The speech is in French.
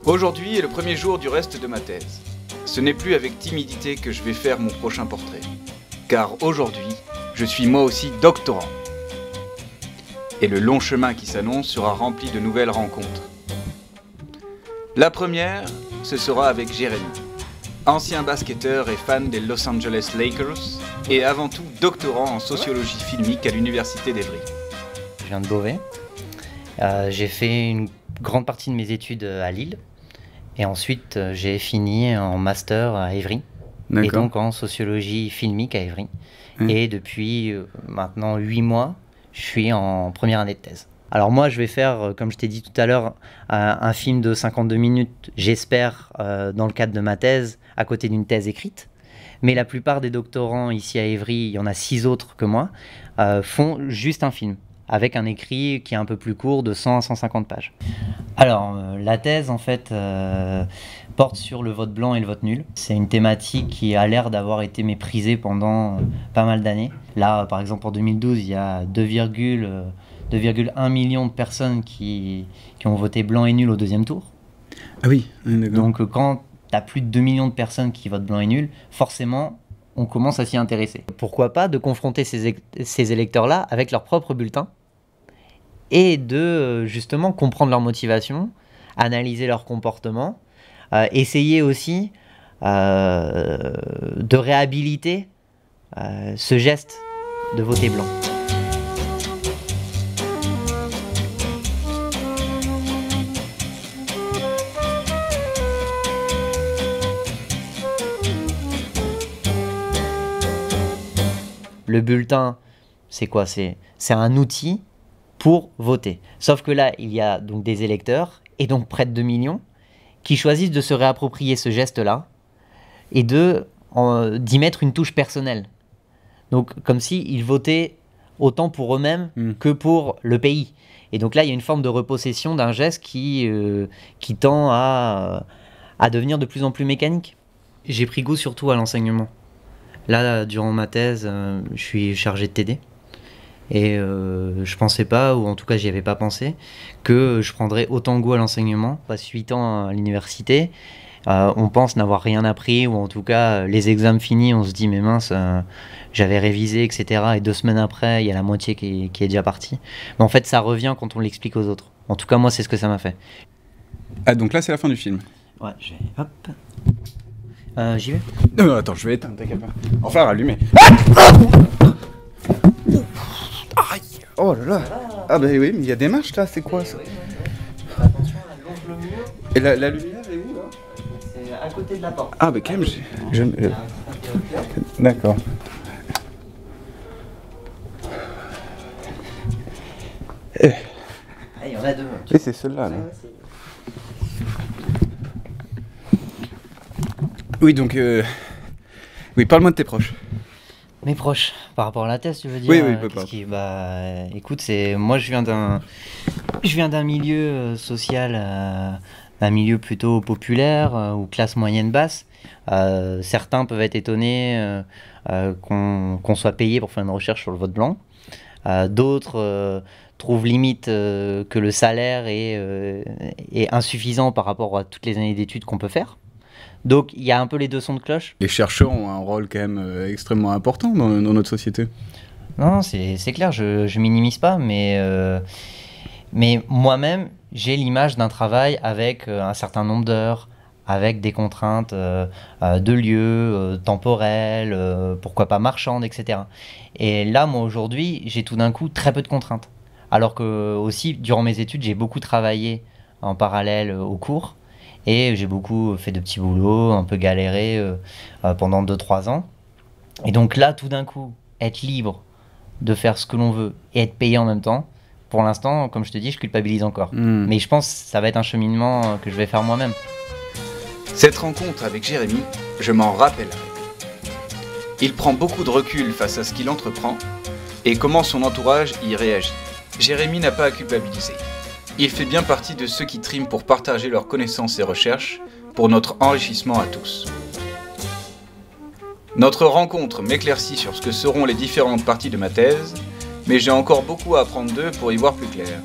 Aujourd'hui est le premier jour du reste de ma thèse. Ce n'est plus avec timidité que je vais faire mon prochain portrait. Car aujourd'hui, je suis moi aussi doctorant. Et le long chemin qui s'annonce sera rempli de nouvelles rencontres. La première, ce sera avec Jérémy, ancien basketteur et fan des Los Angeles Lakers, et avant tout doctorant en sociologie filmique à l'université d'Evry. Je viens de Beauvais. J'ai fait une grande partie de mes études à Lille. Et ensuite, j'ai fini en master à Évry, et donc en sociologie filmique à Évry. Et depuis maintenant 8 mois, je suis en première année de thèse. Alors moi, je vais faire, comme je t'ai dit tout à l'heure, un film de 52 minutes, j'espère, dans le cadre de ma thèse, à côté d'une thèse écrite. Mais la plupart des doctorants ici à Évry, il y en a 6 autres que moi, font juste un film, avec un écrit qui est un peu plus court, de 100 à 150 pages. Alors, la thèse, en fait, porte sur le vote blanc et le vote nul. C'est une thématique qui a l'air d'avoir été méprisée pendant pas mal d'années. Là, par exemple, en 2012, il y a 2,1 millions de personnes qui ont voté blanc et nul au deuxième tour. Ah oui, d'accord. Donc, quand tu as plus de 2 millions de personnes qui votent blanc et nul, forcément, on commence à s'y intéresser. Pourquoi pas de confronter ces électeurs-là avec leur propre bulletin et de justement comprendre leur motivation, analyser leur comportement, essayer aussi de réhabiliter ce geste de voter blanc. Le bulletin, c'est quoi? C'est un outil pour voter. Sauf que là, il y a donc des électeurs, et donc près de 2 millions, qui choisissent de se réapproprier ce geste-là et d'y mettre une touche personnelle. Donc comme s'ils votaient autant pour eux-mêmes que pour le pays. Et donc là, il y a une forme de repossession d'un geste qui tend à devenir de plus en plus mécanique. J'ai pris goût surtout à l'enseignement. Là, durant ma thèse, je suis chargé de TD. Et je pensais pas, ou en tout cas j'y avais pas pensé, que je prendrais autant goût à l'enseignement. Passe 8 ans à l'université, on pense n'avoir rien appris, ou en tout cas les examens finis, on se dit mais mince, j'avais révisé, etc. Et 2 semaines après, il y a la moitié qui est déjà partie. Mais en fait ça revient quand on l'explique aux autres. En tout cas moi c'est ce que ça m'a fait. Ah donc là c'est la fin du film. Ouais, je vais... Hop. J'y vais. Non, attends, je vais éteindre, t'inquiète pas. Enfin rallumer. Oh là là. Ah bah oui, mais il y a des marches là, c'est quoi ça? Attention, elle longe le mur. Et la lumière est où là? C'est à côté de la porte. Ah bah quand même, D'accord. Il y en a 2. Et c'est celle-là. Là. Oui, donc... Oui, parle-moi de tes proches. Mes proches, par rapport à la thèse, tu veux dire? Oui, pas. Écoute, moi je viens d'un milieu social, un milieu plutôt populaire ou classe moyenne basse. Certains peuvent être étonnés qu'on soit payé pour faire une recherche sur le vote blanc. D'autres trouvent limite que le salaire est insuffisant par rapport à toutes les années d'études qu'on peut faire. Donc il y a un peu les deux sons de cloche. Les chercheurs ont un rôle quand même extrêmement important dans notre société. Non, c'est clair, je minimise pas, mais moi-même, j'ai l'image d'un travail avec un certain nombre d'heures, avec des contraintes de lieu, temporelles, pourquoi pas marchandes, etc. Et là, moi, aujourd'hui, j'ai tout d'un coup très peu de contraintes. Alors que aussi, durant mes études, j'ai beaucoup travaillé en parallèle aux cours. Et j'ai beaucoup fait de petits boulots, un peu galéré pendant 2-3 ans. Et donc là, tout d'un coup, être libre de faire ce que l'on veut et être payé en même temps, pour l'instant, comme je te dis, je culpabilise encore. Mais je pense que ça va être un cheminement que je vais faire moi-même. Cette rencontre avec Jérémy, je m'en rappellerai. Il prend beaucoup de recul face à ce qu'il entreprend et comment son entourage y réagit. Jérémy n'a pas à culpabiliser. Il fait bien partie de ceux qui triment pour partager leurs connaissances et recherches pour notre enrichissement à tous. Notre rencontre m'éclaircit sur ce que seront les différentes parties de ma thèse, mais j'ai encore beaucoup à apprendre d'eux pour y voir plus clair.